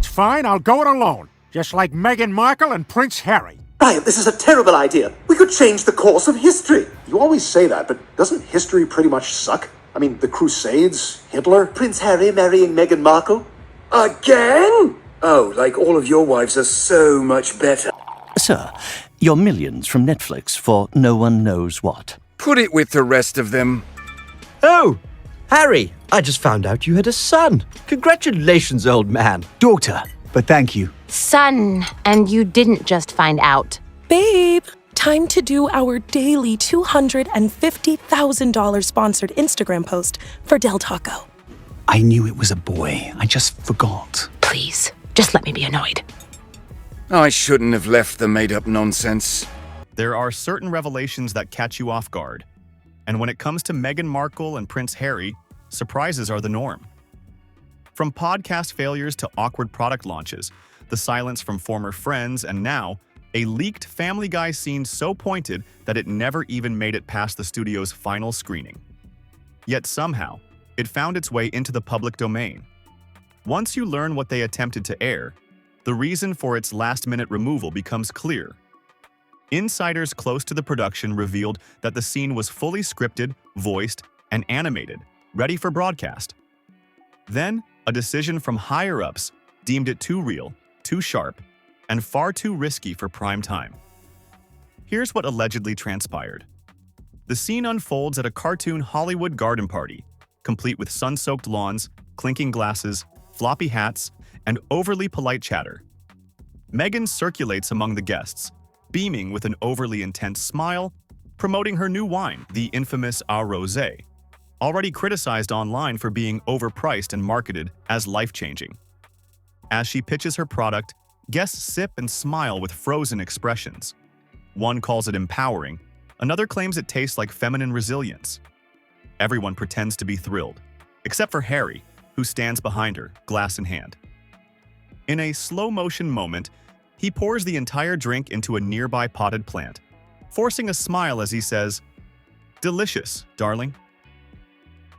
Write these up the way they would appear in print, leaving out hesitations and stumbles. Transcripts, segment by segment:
That's fine, I'll go it alone. Just like Meghan Markle and Prince Harry. Brian, this is a terrible idea. We could change the course of history. You always say that, but doesn't history pretty much suck? I mean, the Crusades, Hitler. Prince Harry marrying Meghan Markle? Again? Oh, like all of your wives are so much better. Sir, your millions from Netflix for no one knows what. Put it with the rest of them. Oh, Harry, I just found out you had a son. Congratulations, old man. Daughter, but thank you. Son, and you didn't just find out. Babe, time to do our daily $250,000 sponsored Instagram post for Del Taco. I knew it was a boy. I just forgot. Please, just let me be annoyed. I shouldn't have left the made-up nonsense. There are certain revelations that catch you off guard. And when it comes to Meghan Markle and Prince Harry, surprises are the norm. From podcast failures to awkward product launches, the silence from former friends, and now, a leaked Family Guy scene so pointed that it never even made it past the studio's final screening. Yet somehow, it found its way into the public domain. Once you learn what they attempted to air, the reason for its last-minute removal becomes clear. Insiders close to the production revealed that the scene was fully scripted, voiced, and animated, ready for broadcast. Then, a decision from higher-ups deemed it too real, too sharp, and far too risky for prime time. Here's what allegedly transpired. The scene unfolds at a cartoon Hollywood garden party, complete with sun-soaked lawns, clinking glasses, floppy hats, and overly polite chatter. Meghan circulates among the guests, beaming with an overly intense smile, promoting her new wine, the infamous Au Rosé, already criticized online for being overpriced and marketed as life-changing. As she pitches her product, guests sip and smile with frozen expressions. One calls it empowering, another claims it tastes like feminine resilience. Everyone pretends to be thrilled, except for Harry, who stands behind her, glass in hand. In a slow-motion moment, he pours the entire drink into a nearby potted plant, forcing a smile as he says, "Delicious, darling."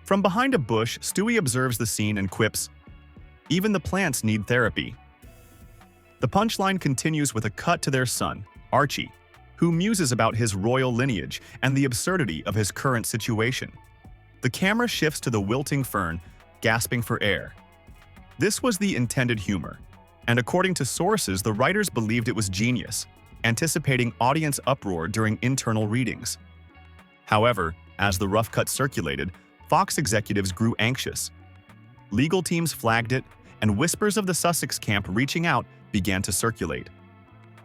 From behind a bush, Stewie observes the scene and quips, "Even the plants need therapy." The punchline continues with a cut to their son, Archie, who muses about his royal lineage and the absurdity of his current situation. The camera shifts to the wilting fern, gasping for air. This was the intended humor, and according to sources, the writers believed it was genius, anticipating audience uproar during internal readings. However, as the rough cut circulated, Fox executives grew anxious. Legal teams flagged it, and whispers of the Sussex camp reaching out began to circulate.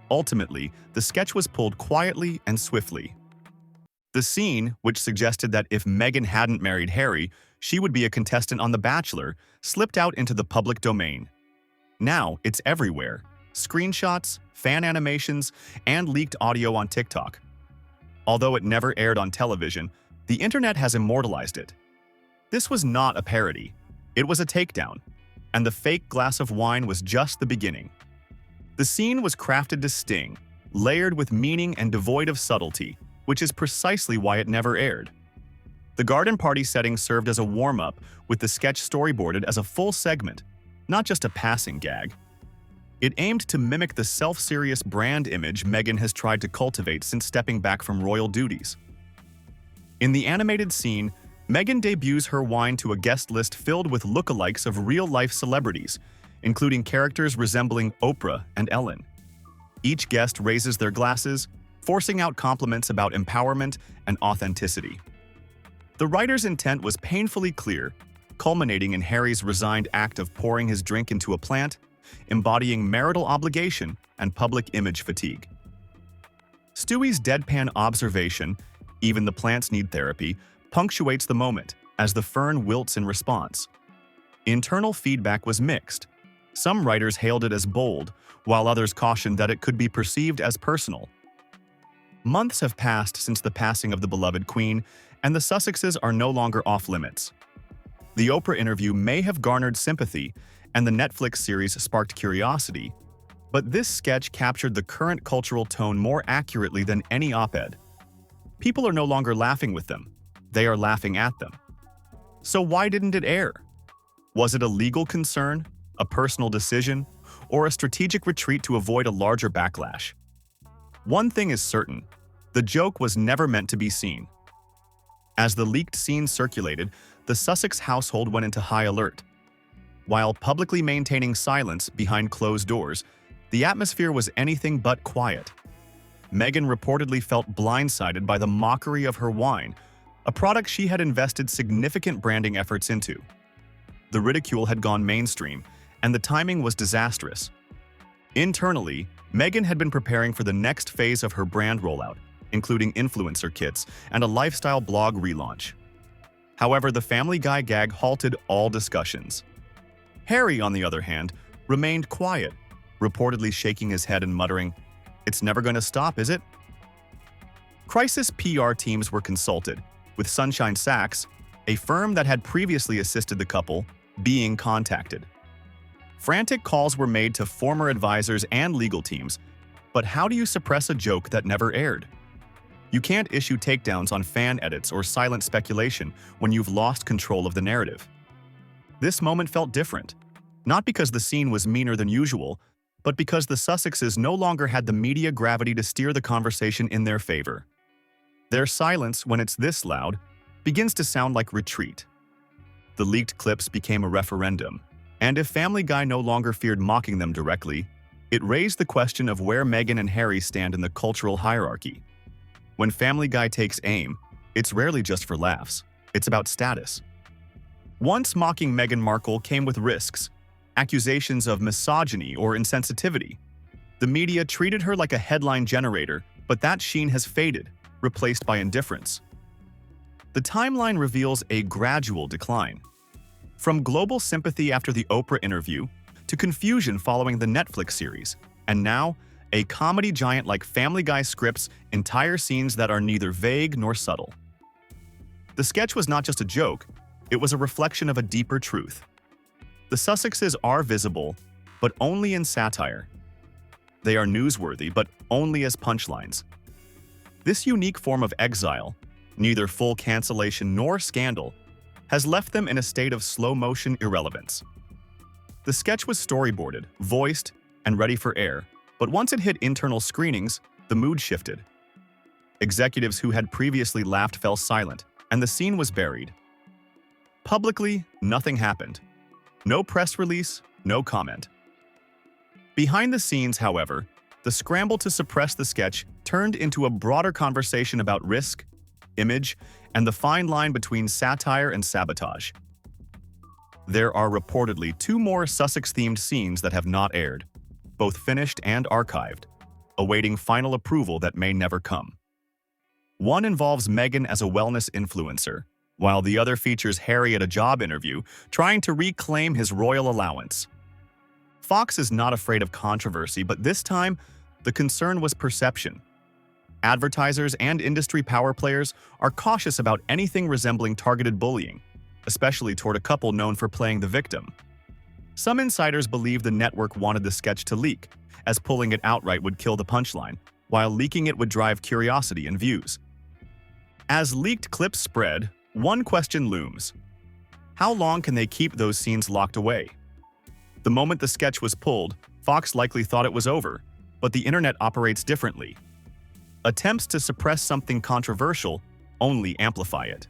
Ultimately, the sketch was pulled quietly and swiftly. The scene, which suggested that if Meghan hadn't married Harry, she would be a contestant on The Bachelor, slipped out into the public domain. Now, it's everywhere. Screenshots, fan animations, and leaked audio on TikTok. Although it never aired on television, the internet has immortalized it. This was not a parody. It was a takedown, and the fake glass of wine was just the beginning. The scene was crafted to sting, layered with meaning and devoid of subtlety, which is precisely why it never aired. The garden party setting served as a warm-up, with the sketch storyboarded as a full segment, not just a passing gag. It aimed to mimic the self-serious brand image Meghan has tried to cultivate since stepping back from royal duties. In the animated scene, Meghan debuts her wine to a guest list filled with lookalikes of real-life celebrities, including characters resembling Oprah and Ellen. Each guest raises their glasses, forcing out compliments about empowerment and authenticity. The writer's intent was painfully clear, culminating in Harry's resigned act of pouring his drink into a plant, embodying marital obligation and public image fatigue. Stewie's deadpan observation, "Even the plants need therapy," punctuates the moment as the fern wilts in response. Internal feedback was mixed. Some writers hailed it as bold, while others cautioned that it could be perceived as personal. Months have passed since the passing of the beloved Queen, and the Sussexes are no longer off-limits. The Oprah interview may have garnered sympathy, and the Netflix series sparked curiosity, but this sketch captured the current cultural tone more accurately than any op-ed. People are no longer laughing with them. They are laughing at them. So why didn't it air? Was it a legal concern, a personal decision, or a strategic retreat to avoid a larger backlash. One thing is certain, the joke was never meant to be seen. As the leaked scenes circulated, the Sussex household went into high alert. While publicly maintaining silence behind closed doors, the atmosphere was anything but quiet. Meghan reportedly felt blindsided by the mockery of her wine, a product she had invested significant branding efforts into. The ridicule had gone mainstream, and the timing was disastrous. Internally, Meghan had been preparing for the next phase of her brand rollout, including influencer kits and a lifestyle blog relaunch. However, the Family Guy gag halted all discussions. Harry, on the other hand, remained quiet, reportedly shaking his head and muttering, "It's never going to stop, is it?" Crisis PR teams were consulted, with Sunshine Sachs, a firm that had previously assisted the couple, being contacted. Frantic calls were made to former advisors and legal teams, but how do you suppress a joke that never aired? You can't issue takedowns on fan edits or silent speculation when you've lost control of the narrative. This moment felt different, not because the scene was meaner than usual, but because the Sussexes no longer had the media gravity to steer the conversation in their favor. Their silence, when it's this loud, begins to sound like retreat. The leaked clips became a referendum, and if Family Guy no longer feared mocking them directly, it raised the question of where Meghan and Harry stand in the cultural hierarchy. When Family Guy takes aim, it's rarely just for laughs, it's about status. Once mocking Meghan Markle came with risks, accusations of misogyny or insensitivity. The media treated her like a headline generator, but that sheen has faded, replaced by indifference. The timeline reveals a gradual decline. From global sympathy after the Oprah interview, to confusion following the Netflix series, and now, a comedy giant like Family Guy scripts entire scenes that are neither vague nor subtle. The sketch was not just a joke, it was a reflection of a deeper truth. The Sussexes are visible, but only in satire. They are newsworthy, but only as punchlines. This unique form of exile, neither full cancellation nor scandal, has left them in a state of slow-motion irrelevance. The sketch was storyboarded, voiced, and ready for air, but once it hit internal screenings, the mood shifted. Executives who had previously laughed fell silent, and the scene was buried. Publicly, nothing happened. No press release, no comment. Behind the scenes, however, the scramble to suppress the sketch turned into a broader conversation about risk, image, and the fine line between satire and sabotage. There are reportedly 2 more Sussex-themed scenes that have not aired, both finished and archived, awaiting final approval that may never come. One involves Meghan as a wellness influencer, while the other features Harry at a job interview trying to reclaim his royal allowance. Fox is not afraid of controversy, but this time, the concern was perception. Advertisers and industry power players are cautious about anything resembling targeted bullying, especially toward a couple known for playing the victim. Some insiders believe the network wanted the sketch to leak, as pulling it outright would kill the punchline, while leaking it would drive curiosity and views. As leaked clips spread, one question looms. How long can they keep those scenes locked away? The moment the sketch was pulled, Fox likely thought it was over, but the internet operates differently. Attempts to suppress something controversial only amplify it.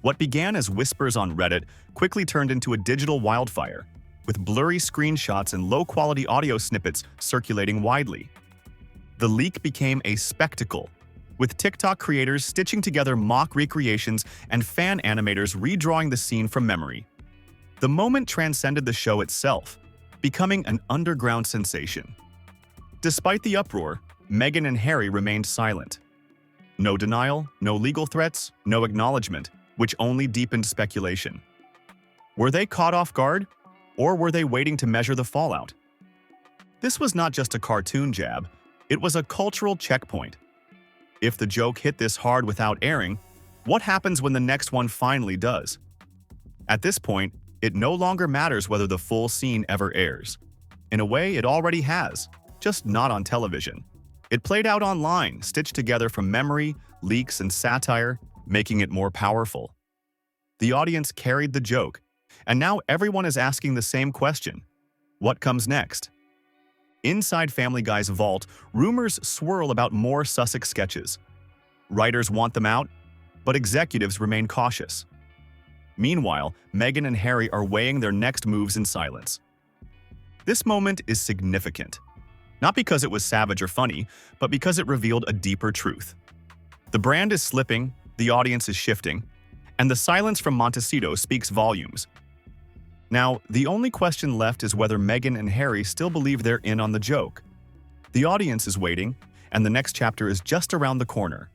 What began as whispers on Reddit quickly turned into a digital wildfire, with blurry screenshots and low-quality audio snippets circulating widely. The leak became a spectacle, with TikTok creators stitching together mock recreations and fan animators redrawing the scene from memory. The moment transcended the show itself, becoming an underground sensation. Despite the uproar, Meghan and Harry remained silent. No denial, no legal threats, no acknowledgement, which only deepened speculation. Were they caught off guard, or were they waiting to measure the fallout? This was not just a cartoon jab, it was a cultural checkpoint. If the joke hit this hard without airing, what happens when the next one finally does? At this point, it no longer matters whether the full scene ever airs. In a way, it already has, just not on television. It played out online, stitched together from memory, leaks, and satire, making it more powerful. The audience carried the joke, and now everyone is asking the same question. What comes next? Inside Family Guy's vault, rumors swirl about more Sussex sketches. Writers want them out, but executives remain cautious. Meanwhile, Meghan and Harry are weighing their next moves in silence. This moment is significant, not because it was savage or funny, but because it revealed a deeper truth. The brand is slipping, the audience is shifting, and the silence from Montecito speaks volumes. Now, the only question left is whether Meghan and Harry still believe they're in on the joke. The audience is waiting, and the next chapter is just around the corner.